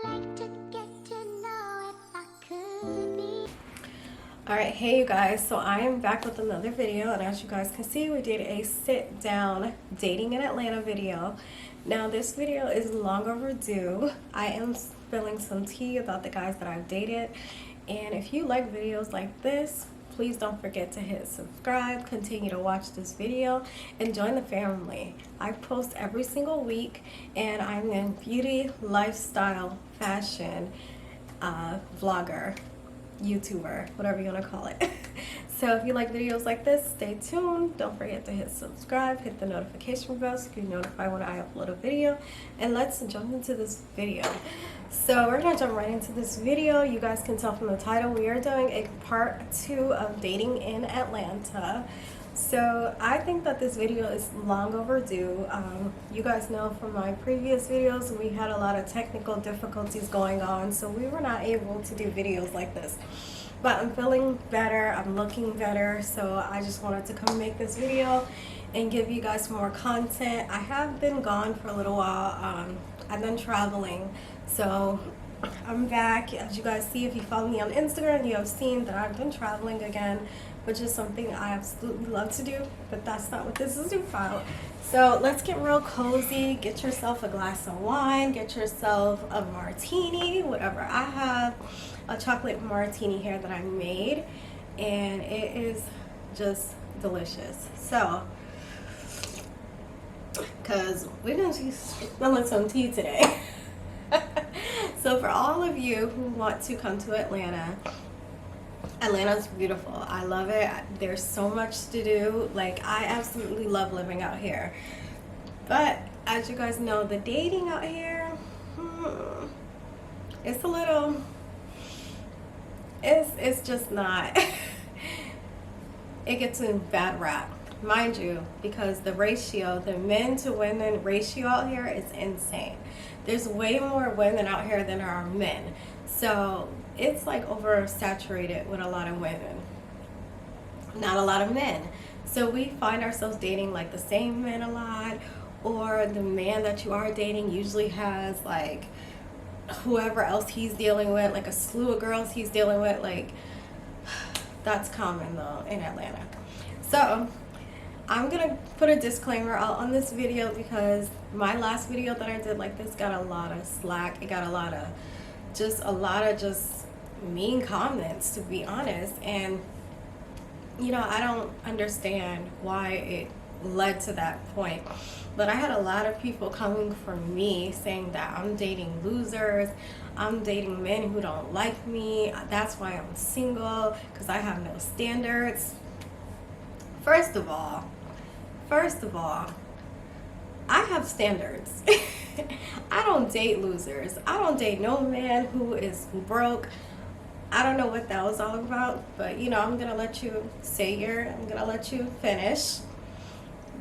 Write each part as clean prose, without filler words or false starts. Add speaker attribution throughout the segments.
Speaker 1: Alright, hey you guys, so I am back with another video, and as you guys can see, we did a sit down dating in Atlanta video. Now this video is long overdue. I am spilling some tea about the guys that I've dated, and if you like videos like this, please don't forget to hit subscribe, continue to watch this video, and join the family. I post every single week, and I'm a beauty, lifestyle, fashion vlogger, YouTuber, whatever you want to call it. So if you like videos like this, stay tuned. Don't forget to hit subscribe, hit the notification bell so you can notify when I upload a video. And let's jump into this video. So we're gonna jump right into this video. You guys can tell from the title, we are doing a part 2 of dating in Atlanta. So I think that this video is long overdue. You guys know from my previous videos, we had a lot of technical difficulties going on, so we were not able to do videos like this. But I'm feeling better, I'm looking better, so I just wanted to come make this video and give you guys more content. I have been gone for a little while. I've been traveling, so I'm back. As you guys see, if you follow me on Instagram, you have seen that I've been traveling again, which is something I absolutely love to do, but that's not what this is about. So let's get real cozy. Get yourself a glass of wine, get yourself a martini, whatever. I have a chocolate martini here that I made, and it is just delicious. So, because we're going to be spilling some tea today. So for all of you who want to come to Atlanta, Atlanta's beautiful. I love it. There's so much to do. Like, I absolutely love living out here. But as you guys know, the dating out here, it's a little, it's just not. It gets a bad rap, mind you, because the ratio, the men to women ratio out here is insane. There's way more women out here than there are men. So it's like oversaturated with a lot of women, not a lot of men. So we find ourselves dating like the same men a lot, or the man that you are dating usually has like whoever else he's dealing with, like a slew of girls he's dealing with. Like, that's common though in Atlanta. So I'm gonna put a disclaimer out on this video because my last video that I did like this got a lot of slack. It got a lot of just mean comments, to be honest. And you know, I don't understand why it led to that point, but I had a lot of people coming for me saying that I'm dating losers, I'm dating men who don't like me, that's why I'm single, because I have no standards. First of all, I have standards. I don't date losers. I don't date no man who is broke. I don't know what that was all about, but you know, I'm gonna let you I'm gonna let you finish.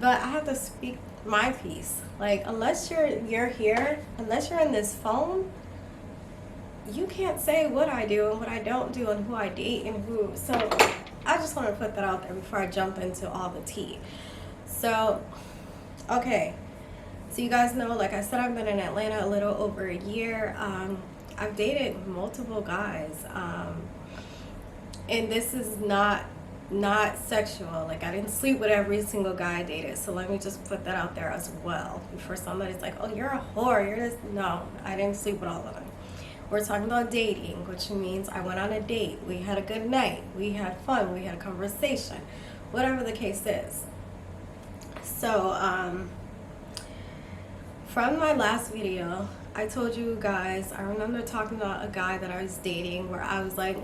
Speaker 1: But I have to speak my piece. Like, unless you're here, unless you're in this phone, you can't say what I do and what I don't do and who I date and who. So I just want to put that out there before I jump into all the tea. So, okay. So you guys know, like I said, I've been in Atlanta a little over a year. I've dated multiple guys, and this is not sexual. Like, I didn't sleep with every single guy I dated, so let me just put that out there as well before somebody's like, oh, you're a whore, you're this. No, I didn't sleep with all of them. We're talking about dating, which means I went on a date, we had a good night, we had fun, we had a conversation, whatever the case is. So from my last video, I told you guys, I remember talking about a guy that I was dating where I was like,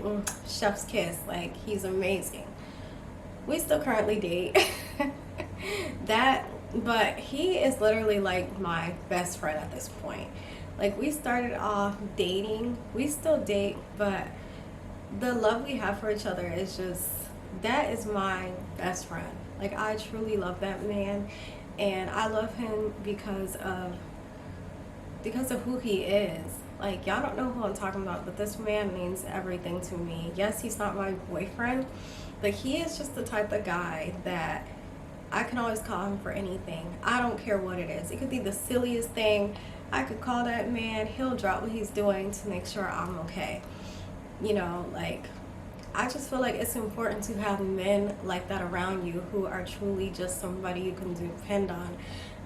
Speaker 1: chef's kiss, like, he's amazing. We still currently date. But he is literally like my best friend at this point. Like, we started off dating, we still date, but the love we have for each other is just, that is my best friend. Like, I truly love that man, and I love him because of who he is. Like, y'all don't know who I'm talking about, but this man means everything to me. Yes, he's not my boyfriend, but he is just the type of guy that I can always call him for anything. I don't care what it is. It could be the silliest thing. I could call that man, he'll drop what he's doing to make sure I'm okay. You know, like, I just feel like it's important to have men like that around you who are truly just somebody you can depend on.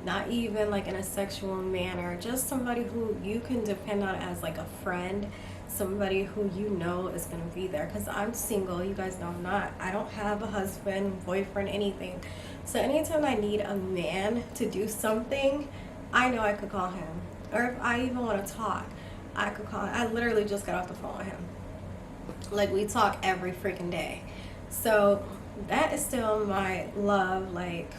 Speaker 1: Not even like in a sexual manner, just somebody who you can depend on as like a friend, somebody who you know is going to be there. Because I'm single, you guys know I'm not. I don't have a husband, boyfriend, anything. So anytime I need a man to do something, I know I could call him. Or if I even want to talk, I could call him. I literally just got off the phone with him. Like, we talk every freaking day. So that is still my love. Like,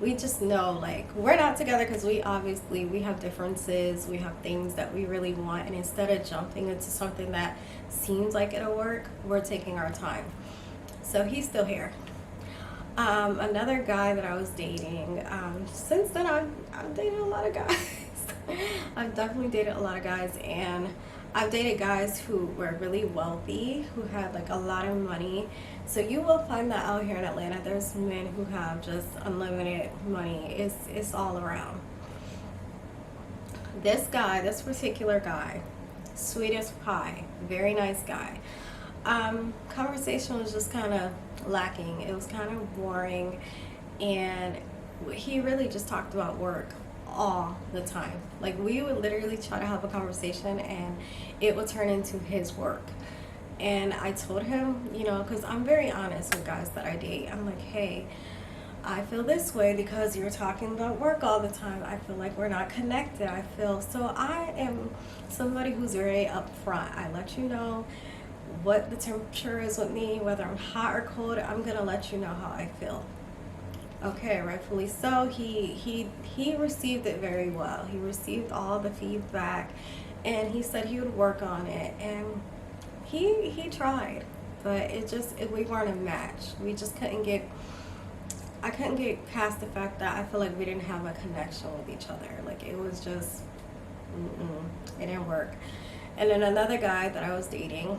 Speaker 1: we just know, like, we're not together because we have differences, we have things that we really want, and instead of jumping into something that seems like it'll work, we're taking our time. So he's still here. Another guy that I was dating, since then I've dated a lot of guys. I've definitely dated a lot of guys, and I've dated guys who were really wealthy, who had like a lot of money. So you will find that out here in Atlanta. There's men who have just unlimited money. It's all around. This guy, this particular guy, sweet as pie, very nice guy. Conversation was just kind of lacking. It was kind of boring, and he really just talked about work all the time. Like, we would literally try to have a conversation and it would turn into his work. And I told him, you know, because I'm very honest with guys that I date. I'm like, hey, I feel this way because you're talking about work all the time. I feel like we're not connected. So I am somebody who's very upfront. I let you know what the temperature is with me, whether I'm hot or cold. I'm gonna let you know how I feel. Okay, rightfully so. He received it very well. He received all the feedback, and he said he would work on it, and he tried, but we weren't a match. We just I couldn't get past the fact that I feel like we didn't have a connection with each other. Like, it was just, it didn't work. And then another guy that I was dating,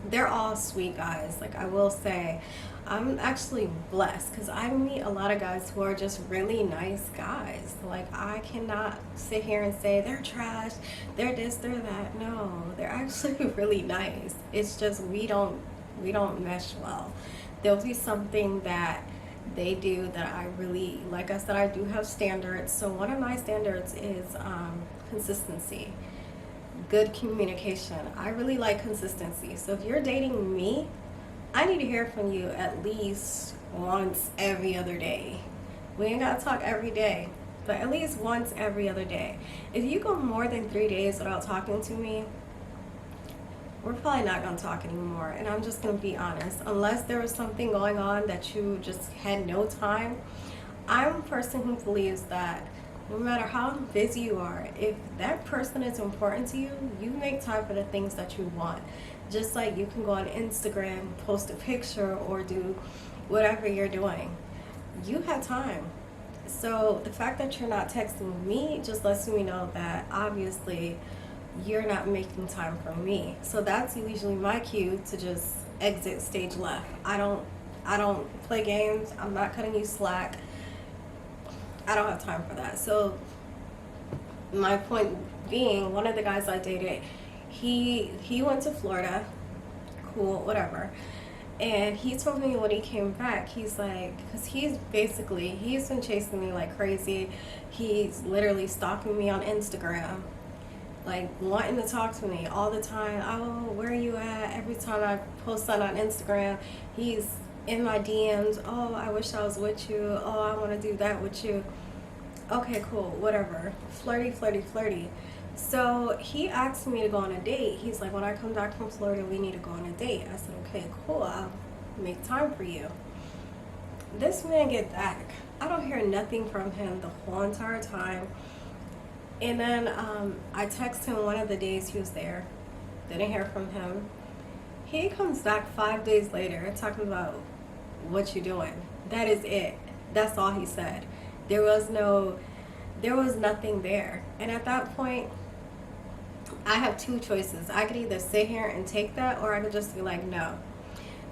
Speaker 1: they're all sweet guys. Like, I will say, I'm actually blessed because I meet a lot of guys who are just really nice guys. Like, I cannot sit here and say they're trash, they're this, they're that. No, they're actually really nice. It's just we don't mesh well. There'll be something that they do that I really, like I said, I do have standards. So one of my standards is consistency, good communication. I really like consistency. So if you're dating me, I need to hear from you at least once every other day. We ain't gotta talk every day, but at least once every other day. If you go more than 3 days without talking to me, we're probably not gonna talk anymore. And I'm just gonna be honest. Unless there was something going on that you just had no time, I'm a person who believes that no matter how busy you are, if that person is important to you, you make time for the things that you want. Just like you can go on Instagram, post a picture, or do whatever you're doing. You have time. So the fact that you're not texting me just lets me know that obviously you're not making time for me. So that's usually my cue to just exit stage left. I don't play games. I'm not cutting you slack. I don't have time for that. So my point being, one of the guys I dated, he went to Florida, cool, whatever. And he told me when he came back, he's like, because he's been chasing me like crazy. He's literally stalking me on Instagram, like wanting to talk to me all the time. Oh, where are you at? Every time I post something on Instagram, he's in my DMs. Oh, I wish I was with you. Oh, I want to do that with you. Okay, cool, whatever. Flirty. So he asked me to go on a date. He's like, when I come back from Florida, we need to go on a date. I said, okay, cool, I'll make time for you. This man get back. I don't hear nothing from him the whole entire time. And then I text him one of the days he was there. Didn't hear from him. He comes back 5 days later talking about what you doing. That is it. That's all he said. There was nothing there. And at that point, I have two choices. I could either sit here and take that, or I could just be like, no.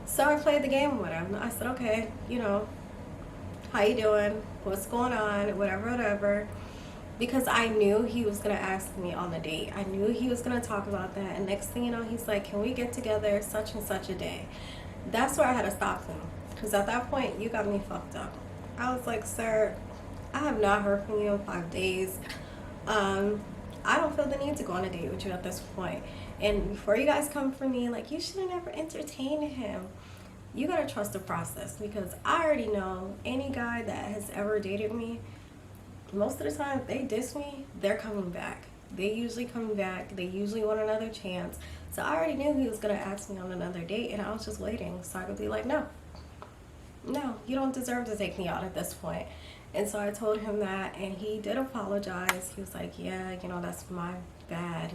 Speaker 1: So I played the game with him. I said, okay, how you doing? What's going on? Whatever, whatever. Because I knew he was gonna ask me on the date. I knew he was gonna talk about that. And next thing you know, he's like, "Can we get together such and such a day?" That's where I had to stop him. Because at that point, you got me fucked up. I was like, "Sir, I have not heard from you in 5 days. I don't feel the need to go on a date with you at this point. And before you guys come for me, like, you should have never entertained him. You gotta trust the process, because I already know any guy that has ever dated me, most of the time, if they diss me, they're coming back. They usually come back. They usually want another chance. So I already knew he was gonna ask me on another date, and I was just waiting so I could be like, no, you don't deserve to take me out at this point. And so I told him that, and he did apologize. He was like, yeah, that's my bad.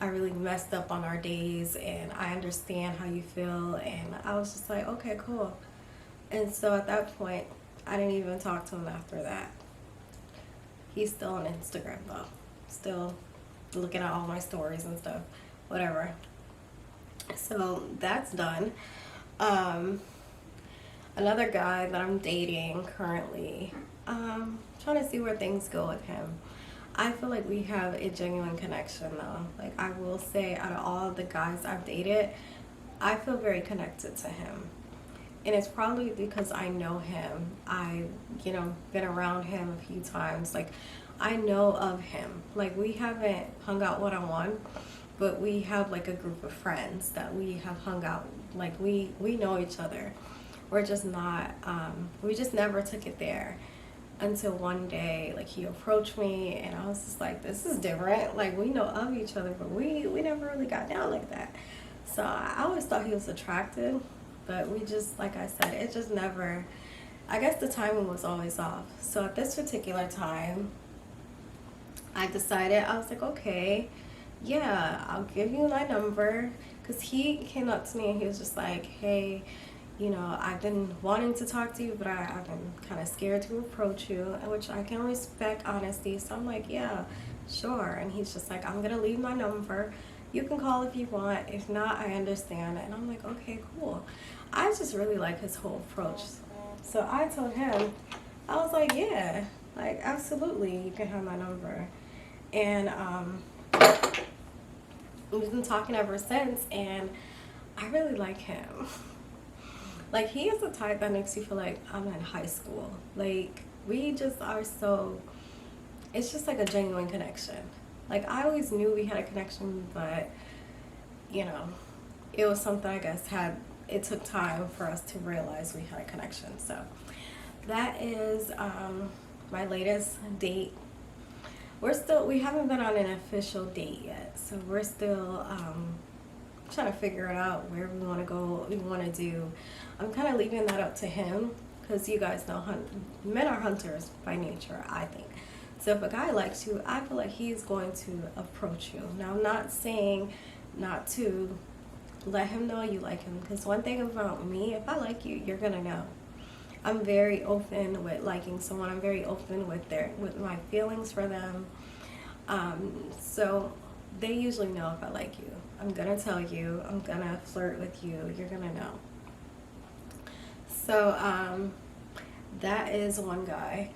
Speaker 1: I really messed up on our days, and I understand how you feel. And I was just like, okay, cool. And so at that point, I didn't even talk to him after that. He's still on Instagram though, still looking at all my stories and stuff, whatever. So that's done. Another guy that I'm dating currently, trying to see where things go with him. I feel like we have a genuine connection though. Like, I will say, out of all the guys I've dated, I feel very connected to him. And it's probably because I know him. I've, been around him a few times. Like, I know of him. Like, we haven't hung out one-on-one, but we have like a group of friends that we have hung out. Like, we know each other. We're just not, we just never took it there until one day, like, he approached me, and I was just like, this is different. Like, we know of each other, but we never really got down like that. So I always thought he was attractive, but we just, like I said, it just never, I guess the timing was always off. So at this particular time, I decided, I was like, okay, yeah, I'll give you my number. Because he came up to me and he was just like, hey, I've been wanting to talk to you, but I've been kind of scared to approach you, which I can respect honesty. So I'm like, yeah, sure. And he's just like, I'm going to leave my number. You can call if you want. If not, I understand. And I'm like, okay, cool. I just really like his whole approach. So I told him, I was like, yeah, like, absolutely, you can have my number. And we've been talking ever since, and I really like him. Like, he is the type that makes you feel like I'm in high school. Like, we just are so, it's just like a genuine connection. Like, I always knew we had a connection, but, it was something, I guess, it took time for us to realize we had a connection. So that is my latest date. We haven't been on an official date yet. So we're still trying to figure it out, where we want to go, what we want to do. I'm kind of leaving that up to him, because you guys know men are hunters by nature, I think. So if a guy likes you, I feel like he's going to approach you. Now, I'm not saying not to let him know you like him, because one thing about me, if I like you, you're gonna know. I'm very open with liking someone. I'm very open with my feelings for them. So they usually know if I like you. I'm gonna tell you. I'm gonna flirt with you. You're gonna know. So that is one guy.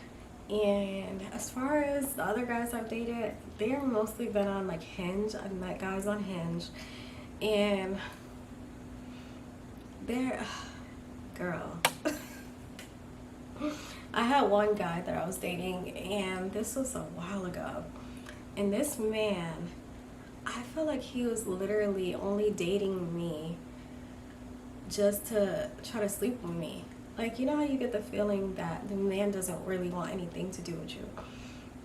Speaker 1: And as far as the other guys I've dated, they're mostly been on like Hinge. I've met guys on Hinge, and they're, girl. I had one guy that I was dating, and this was a while ago. And this man, I feel like he was literally only dating me just to try to sleep with me. Like, you know how you get the feeling that the man doesn't really want anything to do with you?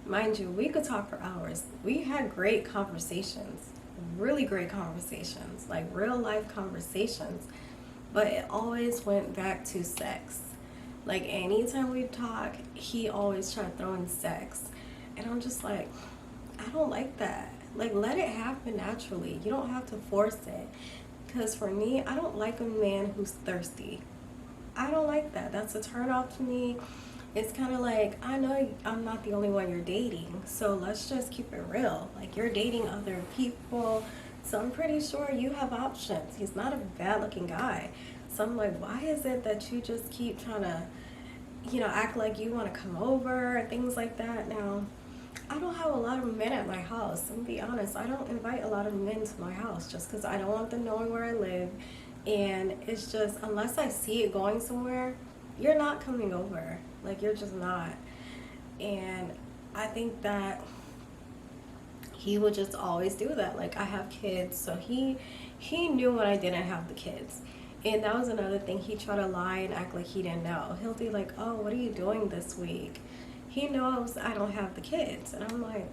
Speaker 1: Mind you, we could talk for hours. We had great conversations, really great conversations, like real life conversations. But it always went back to sex. Like, anytime we talk, he always tried to throw in sex. And I'm just like, I don't like that. Like, let it happen naturally. You don't have to force it. Because for me, I don't like a man who's thirsty. I don't like that. That's a turn off to me. It's kind of like, I know I'm not the only one you're dating, so let's just keep it real. Like, you're dating other people, so I'm pretty sure you have options. He's not a bad looking guy. So I'm like, why is it that you just keep trying to, you know, act like you want to come over and things like that. Now, I don't have a lot of men at my house. I'm gonna be honest. I don't invite a lot of men to my house just because I don't want them knowing where I live. And it's just, unless I see it going somewhere, you're not coming over. Like, you're just not. And I think that he would just always do that. Like, I have kids, so he knew when I didn't have the kids. And that was another thing. He tried to lie and act like he didn't know. He'll be like, oh, what are you doing this week? He knows I don't have the kids. And I'm like,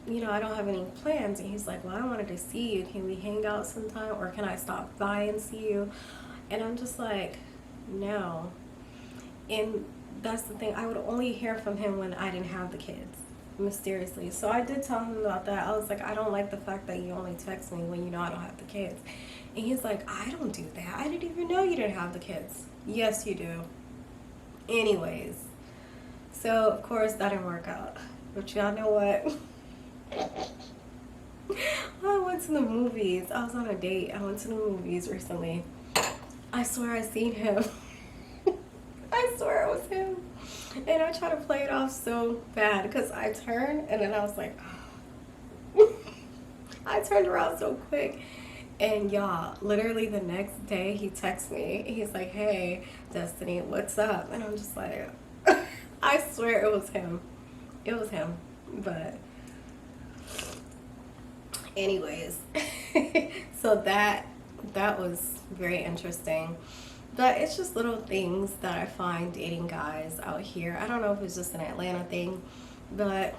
Speaker 1: you know, I don't have any plans. And he's like, well, I wanted to see you. Can we hang out sometime? Or can I stop by and see you? And I'm just like, no. And that's the thing. I would only hear from him when I didn't have the kids, mysteriously. So I did tell him about that. I was like, I don't like the fact that you only text me when you know I don't have the kids. And he's like, I don't do that. I didn't even know you didn't have the kids. Yes, you do. Anyways. So, of course, that didn't work out. But y'all know what? I went to the movies. I was on a date. I went to the movies recently. I swear I seen him. I swear it was him. And I tried to play it off so bad because I turned and then I was like, oh. I turned around so quick. And y'all, literally the next day he texts me. He's like, hey, Destiny, what's up? And I'm just like, I swear it was him. It was him. But anyways, so that was very interesting. But it's just little things that I find dating guys out here. I don't know if it's just an Atlanta thing, but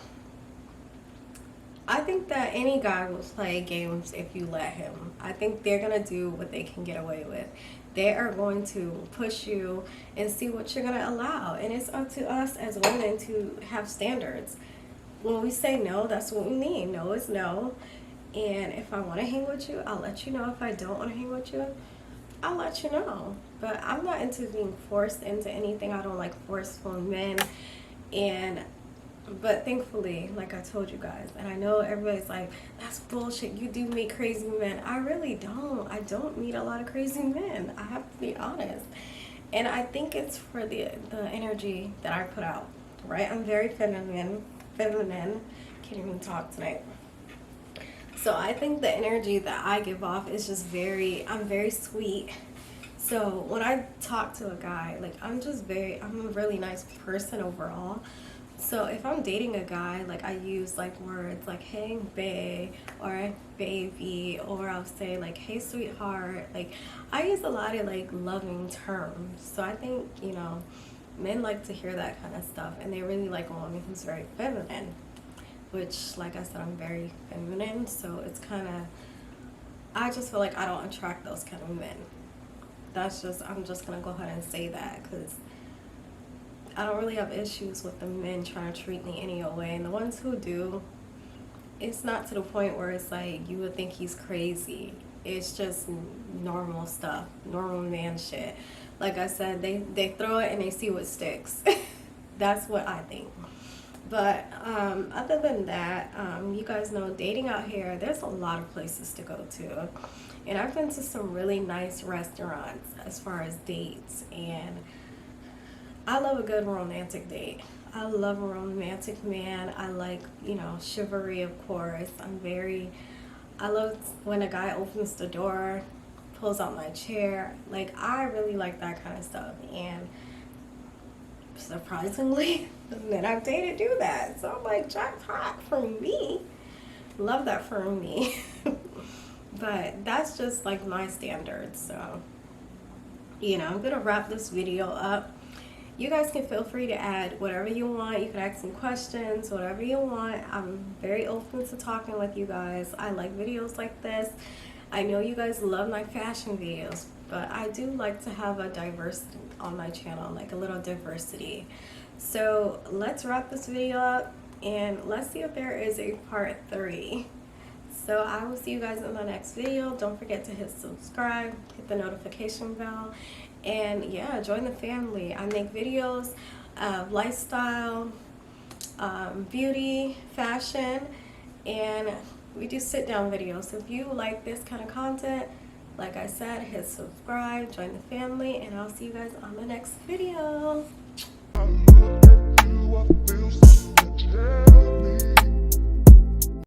Speaker 1: I think that any guy will play games if you let him. I think they're going to do what they can get away with. They are going to push you and see what you're going to allow. And it's up to us as women to have standards. When we say no, that's what we mean. No is no. And if I want to hang with you, I'll let you know. If I don't want to hang with you, I'll let you know. But I'm not into being forced into anything. I don't like forceful men. But thankfully, like I told you guys, and I know everybody's like, that's bullshit. You do meet crazy men. I really don't. I don't meet a lot of crazy men. I have to be honest. And I think it's for the energy that I put out, right? I'm very feminine. Can't even talk tonight. So I think the energy that I give off is just I'm very sweet. So when I talk to a guy, like I'm a really nice person overall. So if I'm dating a guy, like I use like words like, hey, bae, or baby, or I'll say like, hey, sweetheart. Like I use a lot of like loving terms. So I think, you know, men like to hear that kind of stuff, and they really like a woman who's very feminine, which, like I said, I'm very feminine, so it's kind of, I just feel like I don't attract those kind of men. I'm just going to go ahead and say that, because I don't really have issues with the men trying to treat me any old way, and the ones who do, it's not to the point where it's like, you would think he's crazy. It's just normal stuff, normal man shit. Like I said, they throw it and they see what sticks. That's what I think. But other than that, you guys know, dating out here, there's a lot of places to go to. And I've been to some really nice restaurants as far as dates. And I love a good romantic date. I love a romantic man. I like, you know, chivalry, of course. I love when a guy opens the door, pulls out my chair. Like, I really like that kind of stuff. And surprisingly, the men I've dated do that. So I'm like, jackpot for me. Love that for me. But that's just like my standards. So, you know, I'm gonna wrap this video up. You guys can feel free to add whatever you want. You can ask me questions, whatever you want. I'm very open to talking with you guys. I like videos like this. I know you guys love my fashion videos, but I do like to have a diversity on my channel, like a little diversity. So let's wrap this video up and let's see if there is a part 3. So I will see you guys in the next video. Don't forget to hit subscribe, hit the notification bell, and yeah, join the family. I make videos of lifestyle, beauty, fashion, and we do sit down videos. So if you like this kind of content, Like I said, hit subscribe, join the family, and I'll see you guys on the next video.